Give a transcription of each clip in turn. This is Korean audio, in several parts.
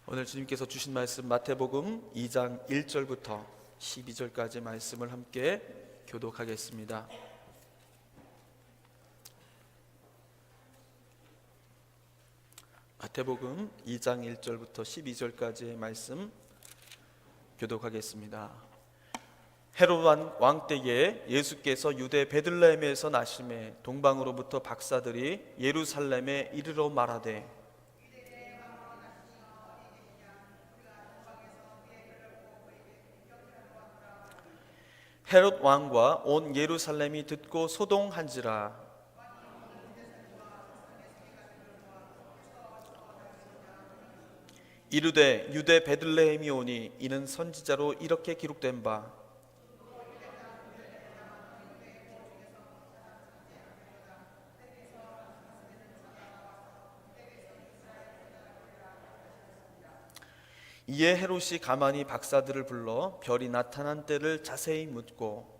오늘 주님께서 주신 말씀 마태복음 2장 1절부터 12절까지 말씀을 함께 교독하겠습니다. 마태복음 2장 1절부터 12절까지의 말씀 교독하겠습니다. 헤롯 왕 때에 예수께서 유대 베들레헴에서 나심에 동방으로부터 박사들이 예루살렘에 이르러 말하되 헤롯 왕과 온 예루살렘이 듣고 소동한지라. 이르되 유대 베들레헴이 오니 이는 선지자로 이렇게 기록된 바 이에 헤롯이 가만히 박사들을 불러 별이 나타난 때를 자세히 묻고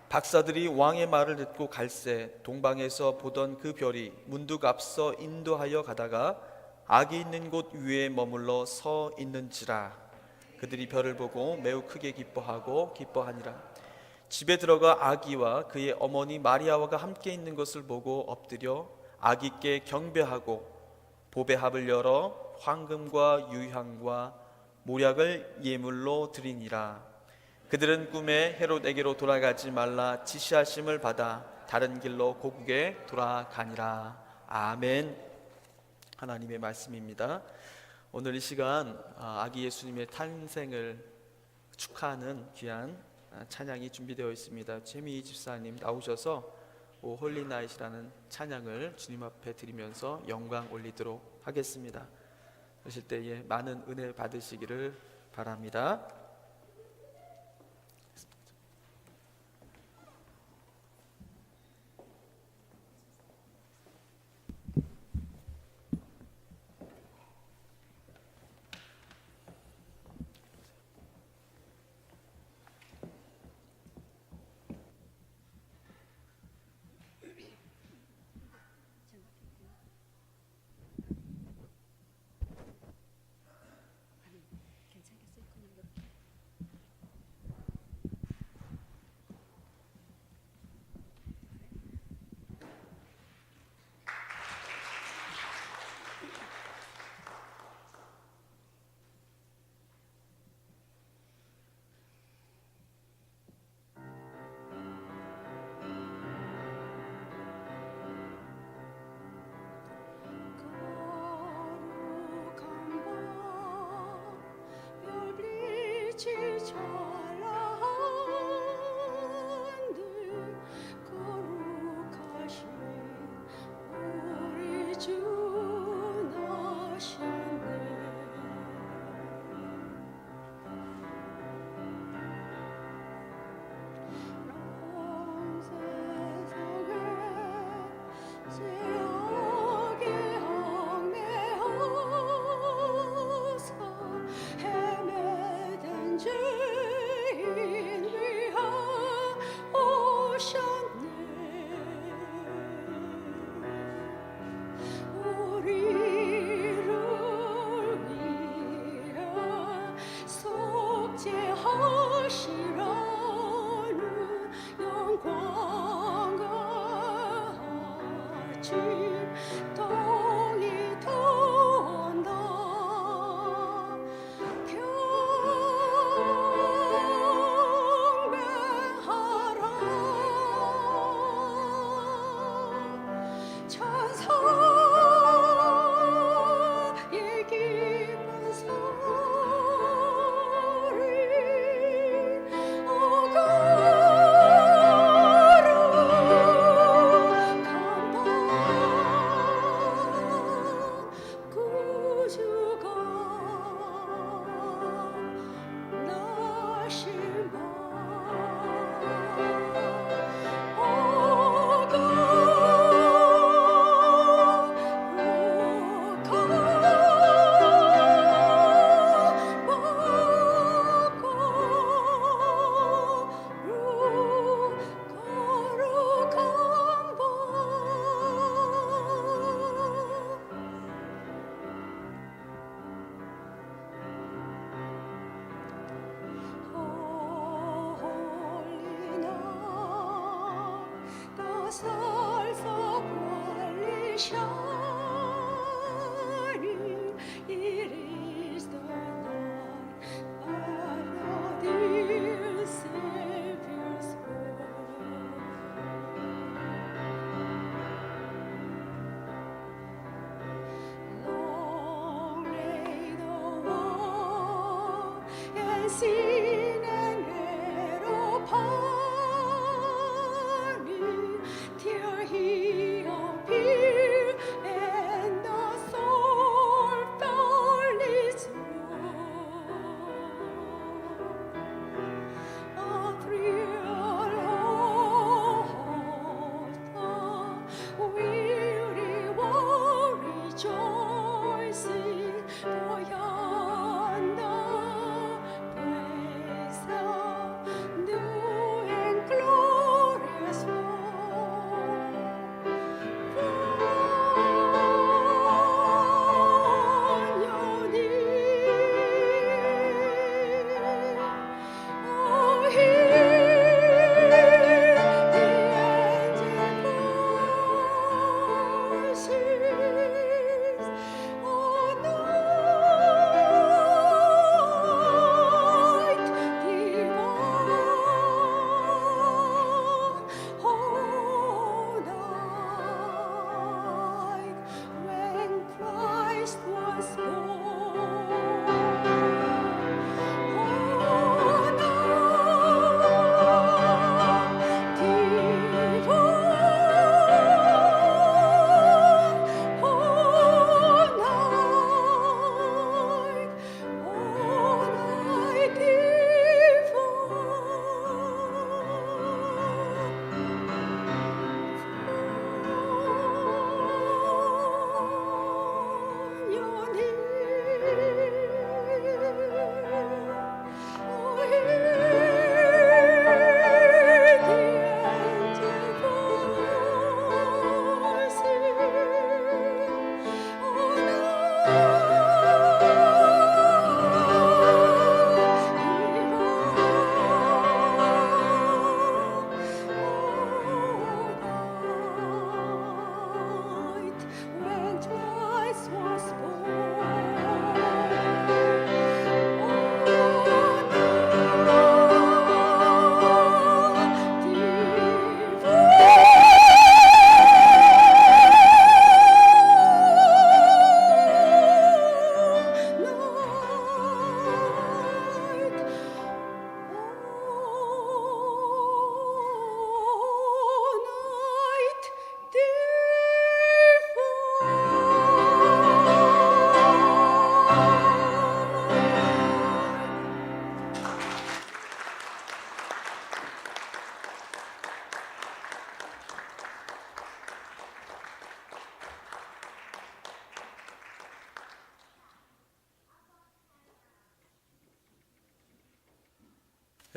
박사들이 왕의 말을 듣고 갈새 동방에서 보던 그 별이 문득 앞서 인도하여 가다가 악이 있는 곳 위에 머물러 서 있는지라. 그들이 별을 보고 매우 크게 기뻐하니라. 집에 들어가 아기와 그의 어머니 마리아와가 함께 있는 것을 보고 엎드려 아기께 경배하고 보배합을 열어 황금과 유향과 모략을 예물로 드리니라. 그들은 꿈에 헤롯에게로 돌아가지 말라 지시하심을 받아 다른 길로 고국에 돌아가니라. 아멘. 하나님의 말씀입니다. 오늘 이 시간 아기 예수님의 탄생을 축하하는 귀한 찬양이 준비되어 있습니다. 최미희 집사님 나오셔서 오 홀리나잇이라는 찬양을 주님 앞에 드리면서 영광 올리도록 하겠습니다. 그러실 때에 많은 은혜 받으시기를 바랍니다.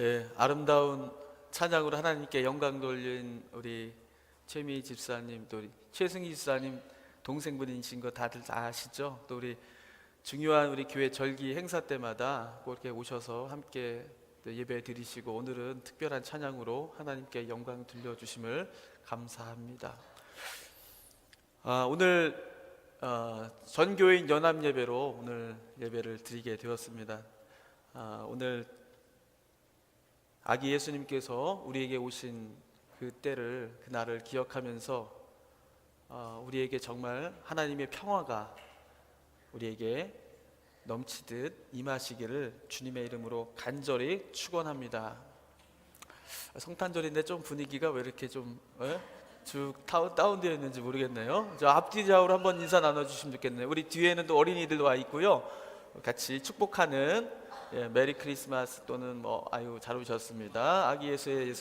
예, 아름다운 찬양으로 하나님께 영광 돌린 우리 최미 집사님, 또 우리 최승희 집사님 동생분이신 거 다들 다 아시죠? 또 우리 중요한 우리 교회 절기 행사 때마다 꼭 이렇게 오셔서 함께 예배 드리시고, 오늘은 특별한 찬양으로 하나님께 영광 들려주심을 감사합니다. 오늘 전교인 연합 예배로 오늘 예배를 드리게 되었습니다. 오늘 아기 예수님께서 우리에게 오신 그 때를, 그 날을 기억하면서 우리에게 정말 하나님의 평화가 우리에게 넘치듯 임하시기를 주님의 이름으로 간절히 축원합니다. 성탄절인데 좀 분위기가 왜 이렇게 좀 쭉 다운되어 있는지 모르겠네요. 저 앞뒤 좌우로 한번 인사 나눠주시면 좋겠네요. 우리 뒤에는 또 어린이들 와 있고요. 같이 축복하는 메리 크리스마스 또는 아유 잘 오셨습니다. 아기 예수의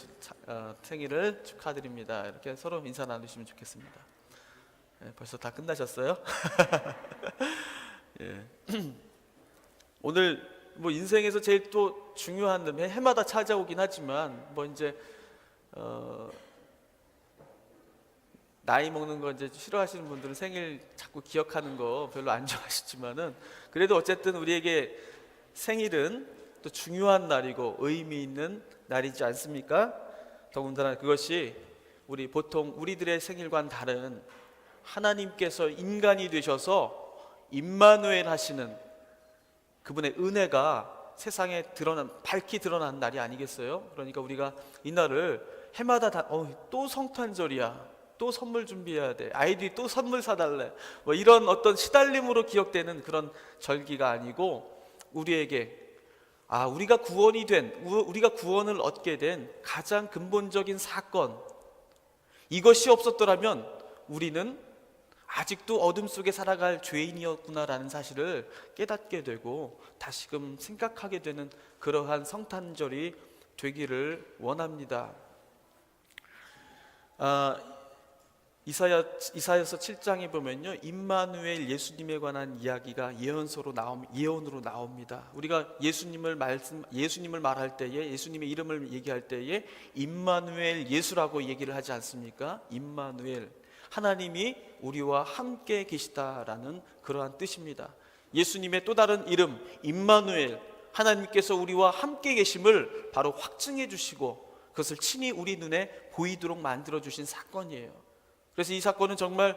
생일을 축하드립니다. 이렇게 서로 인사 나누시면 좋겠습니다. 벌써 다 끝나셨어요? 오늘 인생에서 제일 또 중요한 해마다 찾아오긴 하지만 이제 나이 먹는 거 이제 싫어하시는 분들은 생일 자꾸 기억하는 거 별로 안 좋아하시지만은, 그래도 어쨌든 우리에게 생일은 또 중요한 날이고 의미 있는 날이지 않습니까? 더군다나 그것이 보통 우리들의 생일과는 다른 하나님께서 인간이 되셔서 임마누엘 하시는 그분의 은혜가 세상에 밝히 드러난 날이 아니겠어요? 그러니까 우리가 이 날을 해마다 또 성탄절이야, 또 선물 준비해야 돼, 아이들이 또 선물 사달래, 이런 어떤 시달림으로 기억되는 그런 절기가 아니고, 우리에게 우리가 우리가 구원을 얻게 된 가장 근본적인 사건, 이것이 없었더라면 우리는 아직도 어둠 속에 살아갈 죄인이었구나라는 사실을 깨닫게 되고 다시금 생각하게 되는 그러한 성탄절이 되기를 원합니다. 이사야서 7장에 보면요, 임마누엘 예수님에 관한 이야기가 예언으로 나옵니다. 우리가 예수님을 말할 때에, 예수님의 이름을 얘기할 때에 임마누엘 예수라고 얘기를 하지 않습니까? 임마누엘, 하나님이 우리와 함께 계시다라는 그러한 뜻입니다. 예수님의 또 다른 이름 임마누엘, 하나님께서 우리와 함께 계심을 바로 확증해 주시고 그것을 친히 우리 눈에 보이도록 만들어 주신 사건이에요. 그래서 이 사건은 정말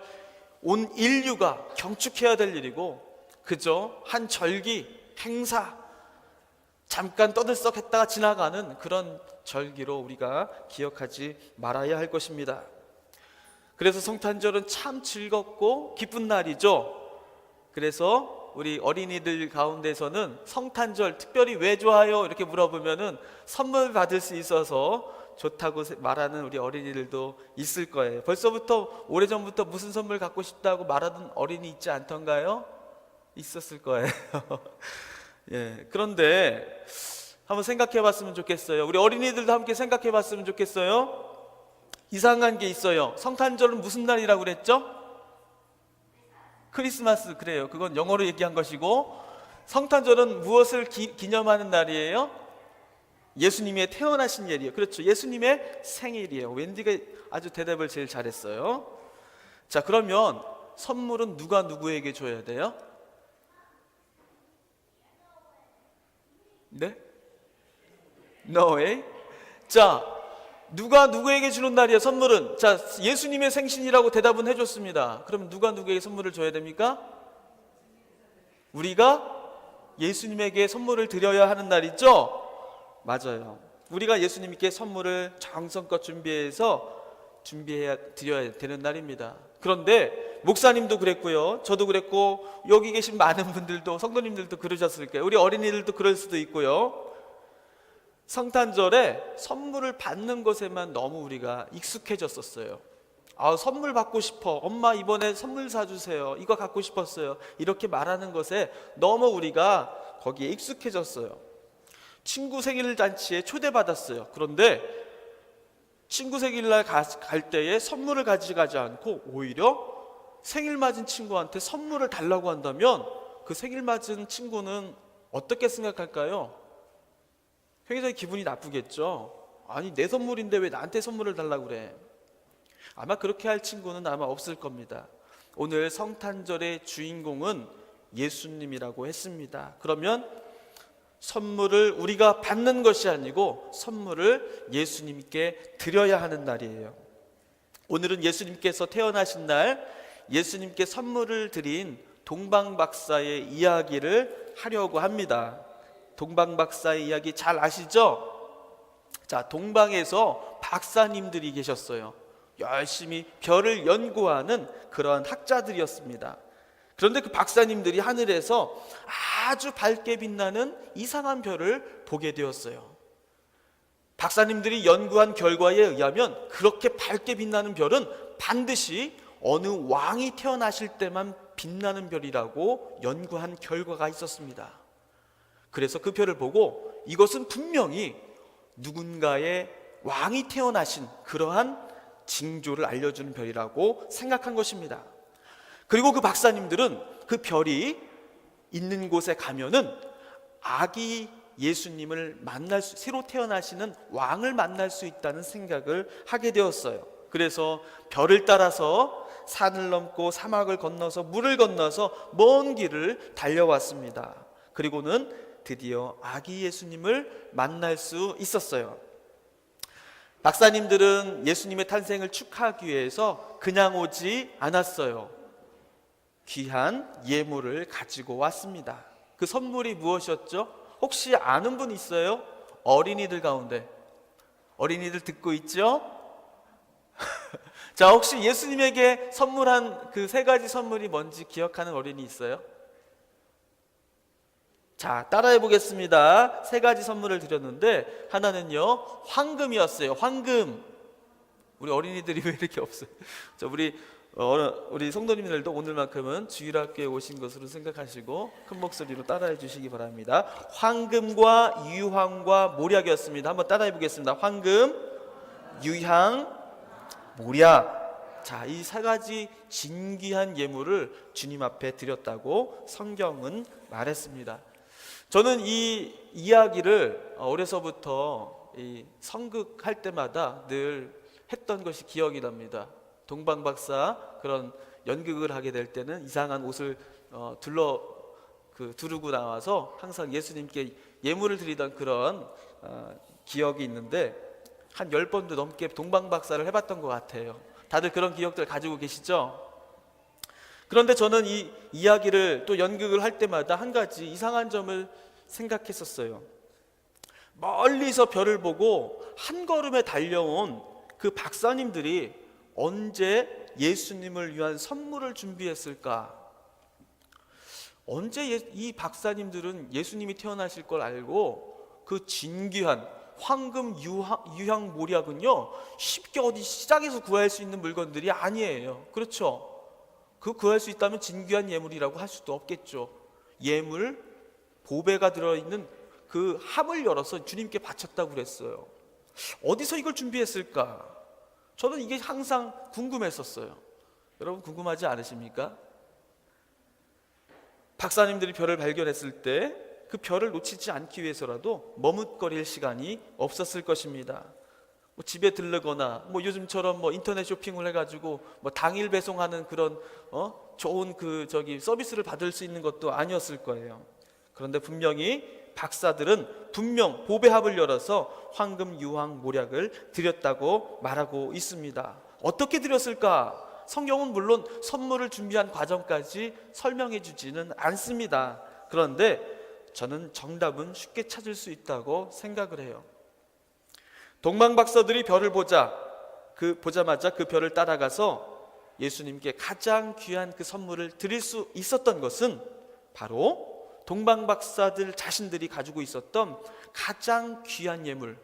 온 인류가 경축해야 될 일이고, 그저 한 절기, 행사, 잠깐 떠들썩했다가 지나가는 그런 절기로 우리가 기억하지 말아야 할 것입니다. 그래서 성탄절은 참 즐겁고 기쁜 날이죠. 그래서 우리 어린이들 가운데서는 성탄절 특별히 왜 좋아요? 이렇게 물어보면은 선물 받을 수 있어서 좋다고 말하는 우리 어린이들도 있을 거예요. 벌써부터 오래전부터 무슨 선물 갖고 싶다고 말하던 어린이 있지 않던가요? 있었을 거예요. 예, 그런데 한번 생각해 봤으면 좋겠어요. 우리 어린이들도 함께 생각해 봤으면 좋겠어요. 이상한 게 있어요. 성탄절은 무슨 날이라고 그랬죠? 크리스마스. 그래요. 그건 영어로 얘기한 것이고, 성탄절은 무엇을 기념하는 날이에요? 예수님의 태어나신 날이에요. 그렇죠. 예수님의 생일이에요. 웬디가 아주 대답을 제일 잘했어요. 자, 그러면 선물은 누가 누구에게 줘야 돼요? 네? No way. 자, 누가 누구에게 주는 날이에요? 선물은. 자, 예수님의 생신이라고 대답은 해줬습니다. 그럼 누가 누구에게 선물을 줘야 됩니까? 우리가 예수님에게 선물을 드려야 하는 날이죠? 맞아요. 우리가 예수님께 선물을 정성껏 준비해야 드려야 되는 날입니다. 그런데 목사님도 그랬고요, 저도 그랬고, 여기 계신 많은 분들도, 성도님들도 그러셨을 거예요. 우리 어린이들도 그럴 수도 있고요. 성탄절에 선물을 받는 것에만 너무 우리가 익숙해졌었어요. 선물 받고 싶어, 엄마 이번에 선물 사주세요, 이거 갖고 싶었어요, 이렇게 말하는 것에 너무 우리가 거기에 익숙해졌어요. 친구 생일잔치에 초대받았어요. 그런데 친구 생일날 갈 때에 선물을 가져가지 않고 오히려 생일 맞은 친구한테 선물을 달라고 한다면 그 생일 맞은 친구는 어떻게 생각할까요? 굉장히 기분이 나쁘겠죠. 아니, 내 선물인데 왜 나한테 선물을 달라고 그래? 아마 그렇게 할 친구는 아마 없을 겁니다. 오늘 성탄절의 주인공은 예수님이라고 했습니다. 그러면 선물을 우리가 받는 것이 아니고 선물을 예수님께 드려야 하는 날이에요. 오늘은 예수님께서 태어나신 날, 예수님께 선물을 드린 동방박사의 이야기를 하려고 합니다. 동방박사의 이야기 잘 아시죠? 자, 동방에서 박사님들이 계셨어요. 열심히 별을 연구하는 그러한 학자들이었습니다. 그런데 그 박사님들이 하늘에서 아주 밝게 빛나는 이상한 별을 보게 되었어요. 박사님들이 연구한 결과에 의하면 그렇게 밝게 빛나는 별은 반드시 어느 왕이 태어나실 때만 빛나는 별이라고 연구한 결과가 있었습니다. 그래서 그 별을 보고 이것은 분명히 누군가의 왕이 태어나신 그러한 징조를 알려주는 별이라고 생각한 것입니다. 그리고 그 박사님들은 그 별이 있는 곳에 가면은 아기 예수님을 새로 태어나시는 왕을 만날 수 있다는 생각을 하게 되었어요. 그래서 별을 따라서 산을 넘고 사막을 건너서 물을 건너서 먼 길을 달려왔습니다. 그리고는 드디어 아기 예수님을 만날 수 있었어요. 박사님들은 예수님의 탄생을 축하하기 위해서 그냥 오지 않았어요. 귀한 예물을 가지고 왔습니다. 그 선물이 무엇이었죠? 혹시 아는 분 있어요? 어린이들 가운데. 어린이들 듣고 있죠? 자, 혹시 예수님에게 선물한 그 3가지 선물이 뭔지 기억하는 어린이 있어요? 자, 따라해 보겠습니다. 세 가지 선물을 드렸는데 하나는요, 황금이었어요. 황금. 우리 어린이들이 왜 이렇게 없어요? 자, 우리 성도님들도 오늘만큼은 주일학교에 오신 것으로 생각하시고 큰 목소리로 따라해 주시기 바랍니다. 황금과 유향과 모략이었습니다. 한번 따라해 보겠습니다. 황금, 유향, 모략. 자, 이 세 가지 진귀한 예물을 주님 앞에 드렸다고 성경은 말했습니다. 저는 이 이야기를 어려서부터 이 성극할 때마다 늘 했던 것이 기억이 납니다. 동방박사 그런 연극을 하게 될 때는 이상한 옷을 두르고 나와서 항상 예수님께 예물을 드리던 그런 기억이 있는데 한 10번도 넘게 동방박사를 해봤던 것 같아요. 다들 그런 기억들 가지고 계시죠? 그런데 저는 이 이야기를 또 연극을 할 때마다 한 가지 이상한 점을 생각했었어요. 멀리서 별을 보고 한 걸음에 달려온 그 박사님들이 언제 예수님을 위한 선물을 준비했을까? 언제 이 박사님들은 예수님이 태어나실 걸 알고 그 진귀한 황금, 유향, 모략은요 쉽게 어디 시장에서 구할 수 있는 물건들이 아니에요. 그렇죠? 그 구할 수 있다면 진귀한 예물이라고 할 수도 없겠죠. 예물, 보배가 들어있는 그 함을 열어서 주님께 바쳤다고 그랬어요. 어디서 이걸 준비했을까? 저는 이게 항상 궁금했었어요. 여러분 궁금하지 않으십니까? 박사님들이 별을 발견했을 때 그 별을 놓치지 않기 위해서라도 머뭇거릴 시간이 없었을 것입니다. 집에 들르거나 요즘처럼 인터넷 쇼핑을 해가지고 당일 배송하는 그런 좋은 서비스를 받을 수 있는 것도 아니었을 거예요. 그런데 분명히 박사들은 분명 보배합을 열어서 황금, 유황, 모략을 드렸다고 말하고 있습니다. 어떻게 드렸을까? 성경은 물론 선물을 준비한 과정까지 설명해 주지는 않습니다. 그런데 저는 정답은 쉽게 찾을 수 있다고 생각을 해요. 동방박사들이 별을 보자마자 그 별을 따라가서 예수님께 가장 귀한 그 선물을 드릴 수 있었던 것은 바로 동방박사들 자신들이 가지고 있었던 가장 귀한 예물,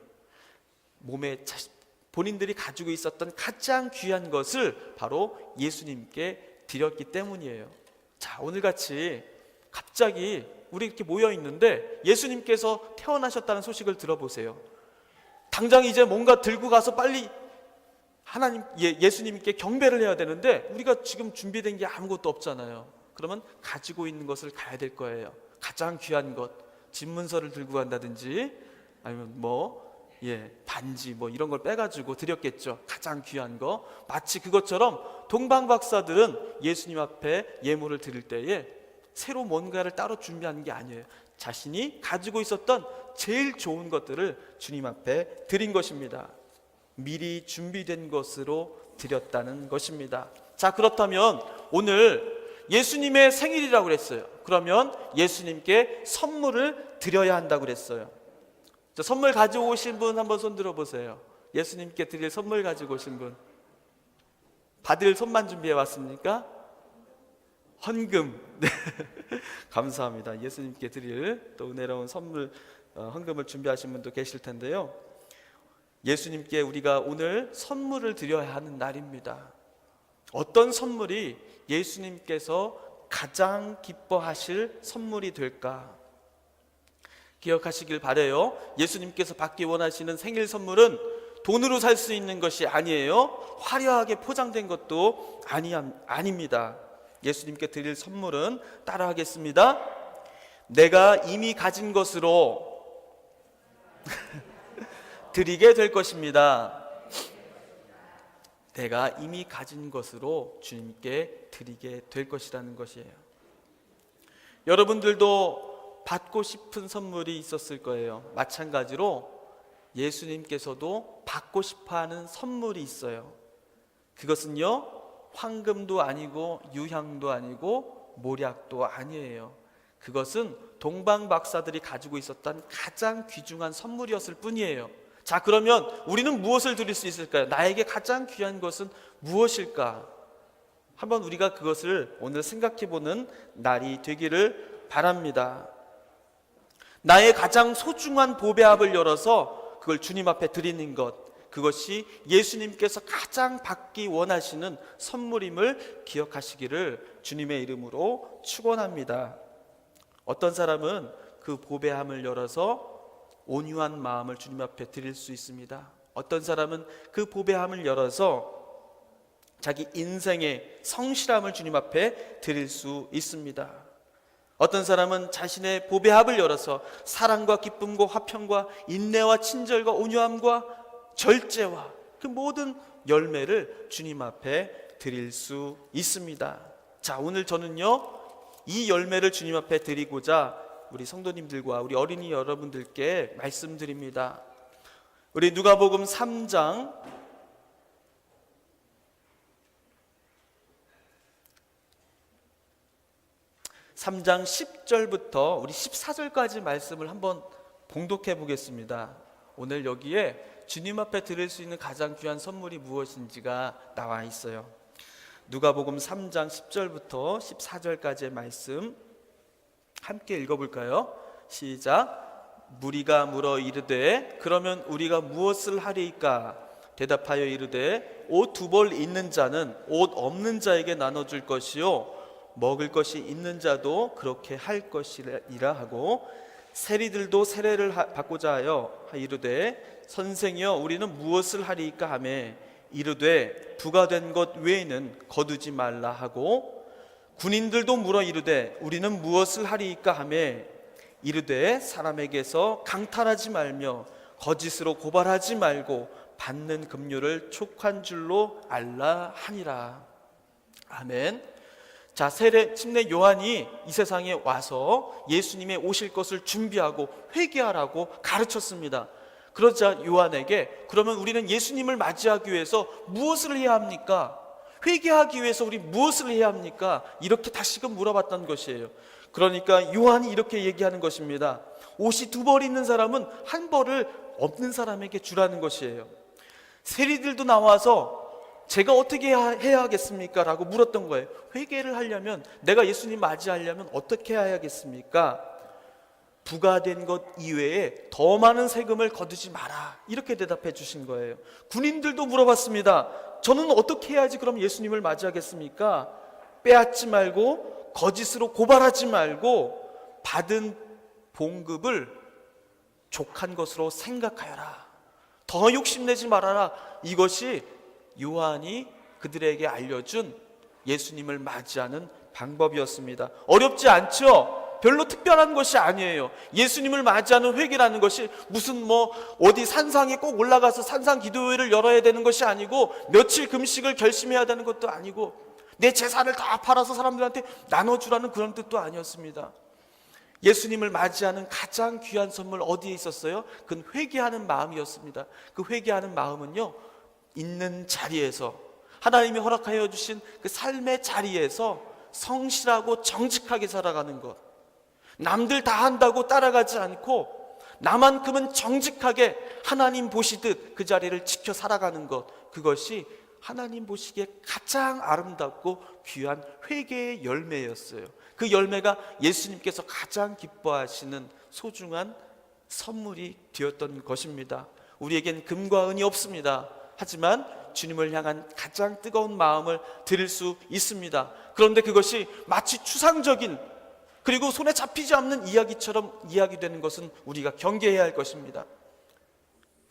본인들이 가지고 있었던 가장 귀한 것을 바로 예수님께 드렸기 때문이에요. 자, 오늘같이 갑자기 우리 이렇게 모여 있는데 예수님께서 태어나셨다는 소식을 들어보세요. 당장 이제 뭔가 들고 가서 빨리 예수님께 경배를 해야 되는데 우리가 지금 준비된 게 아무것도 없잖아요. 그러면 가지고 있는 것을 가야 될 거예요. 가장 귀한 것, 집문서를 들고 간다든지 아니면 반지 이런 걸 빼가지고 드렸겠죠. 가장 귀한 거. 마치 그것처럼 동방박사들은 예수님 앞에 예물을 드릴 때에 새로 뭔가를 따로 준비하는 게 아니에요. 자신이 가지고 있었던 제일 좋은 것들을 주님 앞에 드린 것입니다. 미리 준비된 것으로 드렸다는 것입니다. 자, 그렇다면 오늘 예수님의 생일이라고 그랬어요. 그러면 예수님께 선물을 드려야 한다고 그랬어요. 자, 선물 가지고 오신 분 한번 손 들어보세요. 예수님께 드릴 선물 가지고 오신 분. 받을 손만 준비해 왔습니까? 헌금. 네. 감사합니다. 예수님께 드릴 또 은혜로운 선물, 헌금을 준비하신 분도 계실 텐데요. 예수님께 우리가 오늘 선물을 드려야 하는 날입니다. 어떤 선물이 예수님께서 가장 기뻐하실 선물이 될까? 기억하시길 바라요. 예수님께서 받기 원하시는 생일 선물은 돈으로 살 수 있는 것이 아니에요. 화려하게 포장된 것도 아닙니다. 예수님께 드릴 선물은 따라하겠습니다. 내가 이미 가진 것으로 드리게 될 것입니다. 내가 이미 가진 것으로 주님께 드리게 될 것이라는 것이에요. 여러분들도 받고 싶은 선물이 있었을 거예요. 마찬가지로 예수님께서도 받고 싶어하는 선물이 있어요. 그것은요, 황금도 아니고 유향도 아니고 모략도 아니에요. 그것은 동방박사들이 가지고 있었던 가장 귀중한 선물이었을 뿐이에요. 자, 그러면 우리는 무엇을 드릴 수 있을까요? 나에게 가장 귀한 것은 무엇일까? 한번 우리가 그것을 오늘 생각해보는 날이 되기를 바랍니다. 나의 가장 소중한 보배합을 열어서 그걸 주님 앞에 드리는 것, 그것이 예수님께서 가장 받기 원하시는 선물임을 기억하시기를 주님의 이름으로 축원합니다. 어떤 사람은 그 보배함을 열어서 온유한 마음을 주님 앞에 드릴 수 있습니다. 어떤 사람은 그 보배함을 열어서 자기 인생의 성실함을 주님 앞에 드릴 수 있습니다. 어떤 사람은 자신의 보배합을 열어서 사랑과 기쁨과 화평과 인내와 친절과 온유함과 절제와 그 모든 열매를 주님 앞에 드릴 수 있습니다. 자, 오늘 저는요, 이 열매를 주님 앞에 드리고자 우리 성도님들과 우리 어린이 여러분들께 말씀드립니다. 우리 누가복음 3장 10절부터 우리 14절까지 말씀을 한번 봉독해 보겠습니다. 오늘 여기에 주님 앞에 드릴 수 있는 가장 귀한 선물이 무엇인지가 나와 있어요. 누가복음 3장 10절부터 14절까지의 말씀 함께 읽어볼까요? 시작. 무리가 물어 이르되 그러면 우리가 무엇을 하리이까? 대답하여 이르되 옷 두 벌 있는 자는 옷 없는 자에게 나눠줄 것이요 먹을 것이 있는 자도 그렇게 할 것이라 하고 세리들도 세례를 받고자 하여 이르되 선생이여 우리는 무엇을 하리이까 하매 이르되 부가된 것 외에는 거두지 말라 하고 군인들도 물어 이르되 우리는 무엇을 하리이까 하매 이르되 사람에게서 강탈하지 말며 거짓으로 고발하지 말고 받는 급료를 촉한 줄로 알라 하니라. 아멘. 자, 침례 요한이 이 세상에 와서 예수님의 오실 것을 준비하고 회개하라고 가르쳤습니다. 그러자 요한에게 그러면 우리는 예수님을 맞이하기 위해서 무엇을 해야 합니까? 회개하기 위해서 우리 무엇을 해야 합니까? 이렇게 다시금 물어봤던 것이에요. 그러니까 요한이 이렇게 얘기하는 것입니다. 옷이 두 벌 있는 사람은 한 벌을 없는 사람에게 주라는 것이에요. 세리들도 나와서 제가 어떻게 해야 하겠습니까? 라고 물었던 거예요. 회개를 하려면, 내가 예수님 맞이하려면 어떻게 해야겠습니까? 부가된 것 이외에 더 많은 세금을 거두지 마라, 이렇게 대답해 주신 거예요. 군인들도 물어봤습니다. 저는 어떻게 해야지 그럼 예수님을 맞이하겠습니까? 빼앗지 말고 거짓으로 고발하지 말고 받은 봉급을 족한 것으로 생각하여라, 더 욕심내지 말아라. 이것이 요한이 그들에게 알려준 예수님을 맞이하는 방법이었습니다. 어렵지 않죠? 별로 특별한 것이 아니에요. 예수님을 맞이하는 회개라는 것이 무슨 어디 산상에 꼭 올라가서 산상 기도회를 열어야 되는 것이 아니고 며칠 금식을 결심해야 되는 것도 아니고 내 재산을 다 팔아서 사람들한테 나눠주라는 그런 뜻도 아니었습니다. 예수님을 맞이하는 가장 귀한 선물 어디에 있었어요? 그건 회개하는 마음이었습니다. 그 회개하는 마음은요, 있는 자리에서 하나님이 허락하여 주신 그 삶의 자리에서 성실하고 정직하게 살아가는 것, 남들 다 한다고 따라가지 않고 나만큼은 정직하게 하나님 보시듯 그 자리를 지켜 살아가는 것, 그것이 하나님 보시기에 가장 아름답고 귀한 회개의 열매였어요. 그 열매가 예수님께서 가장 기뻐하시는 소중한 선물이 되었던 것입니다. 우리에겐 금과 은이 없습니다. 하지만 주님을 향한 가장 뜨거운 마음을 드릴 수 있습니다. 그런데 그것이 마치 추상적인, 그리고 손에 잡히지 않는 이야기처럼 이야기되는 것은 우리가 경계해야 할 것입니다.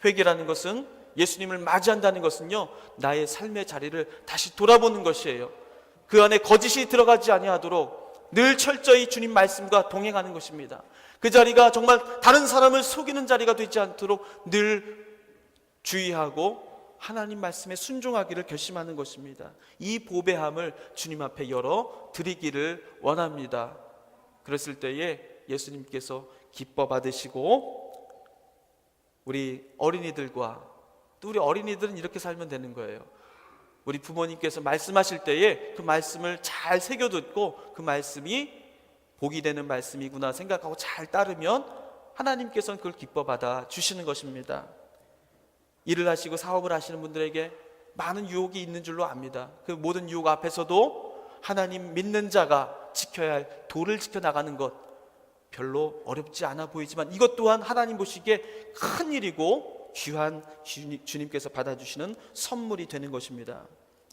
회개라는 것은, 예수님을 맞이한다는 것은요, 나의 삶의 자리를 다시 돌아보는 것이에요. 그 안에 거짓이 들어가지 아니하도록 늘 철저히 주님 말씀과 동행하는 것입니다. 그 자리가 정말 다른 사람을 속이는 자리가 되지 않도록 늘 주의하고 하나님 말씀에 순종하기를 결심하는 것입니다. 이 보배함을 주님 앞에 열어 드리기를 원합니다. 그랬을 때에 예수님께서 기뻐 받으시고, 우리 어린이들과, 또 우리 어린이들은 이렇게 살면 되는 거예요. 우리 부모님께서 말씀하실 때에 그 말씀을 잘 새겨 듣고 그 말씀이 복이 되는 말씀이구나 생각하고 잘 따르면 하나님께서는 그걸 기뻐 받아 주시는 것입니다. 일을 하시고 사업을 하시는 분들에게 많은 유혹이 있는 줄로 압니다. 그 모든 유혹 앞에서도 하나님 믿는 자가 지켜야 할 도를 지켜나가는 것, 별로 어렵지 않아 보이지만 이것 또한 하나님 보시기에 큰 일이고 귀한 주님께서 받아주시는 선물이 되는 것입니다.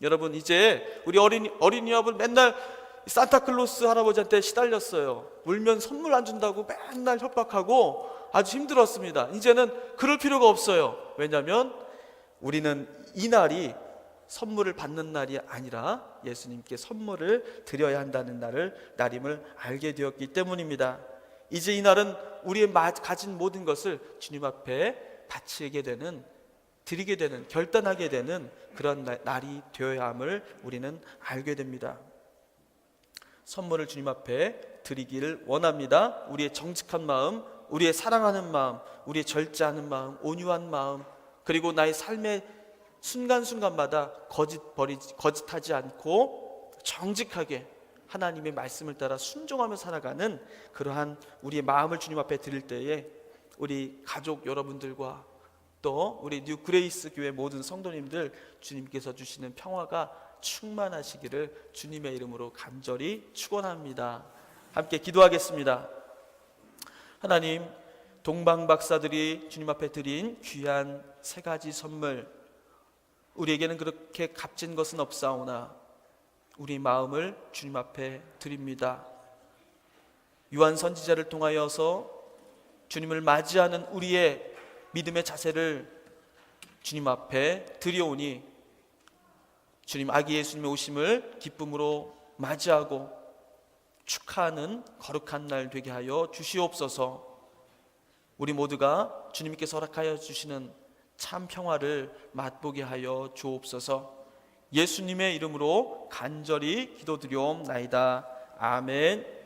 여러분, 이제 우리 어린이 여러분 맨날 산타클로스 할아버지한테 시달렸어요. 울면 선물 안 준다고 맨날 협박하고 아주 힘들었습니다. 이제는 그럴 필요가 없어요. 왜냐하면 우리는 이 날이 선물을 받는 날이 아니라 예수님께 선물을 드려야 한다는 날임을 알게 되었기 때문입니다. 이제 이 날은 우리의 가진 모든 것을 주님 앞에 바치게 되는, 드리게 되는, 결단하게 되는 그런 날이 되어야 함을 우리는 알게 됩니다. 선물을 주님 앞에 드리기를 원합니다. 우리의 정직한 마음, 우리의 사랑하는 마음, 우리의 절제하는 마음, 온유한 마음, 그리고 나의 삶의 순간순간마다 거짓하지 않고 정직하게 하나님의 말씀을 따라 순종하며 살아가는 그러한 우리의 마음을 주님 앞에 드릴 때에 우리 가족 여러분들과 또 우리 뉴 그레이스 교회 모든 성도님들 주님께서 주시는 평화가 충만하시기를 주님의 이름으로 간절히 축원합니다. 함께 기도하겠습니다. 하나님, 동방 박사들이 주님 앞에 드린 귀한 세 가지 선물, 우리에게는 그렇게 값진 것은 없사오나 우리 마음을 주님 앞에 드립니다. 요한 선지자를 통하여서 주님을 맞이하는 우리의 믿음의 자세를 주님 앞에 드려오니 주님 아기 예수님의 오심을 기쁨으로 맞이하고 축하하는 거룩한 날 되게 하여 주시옵소서. 우리 모두가 주님께서 허락하여 주시는 참 평화를 맛보게 하여 주옵소서. 예수님의 이름으로 간절히 기도드리옵나이다. 아멘.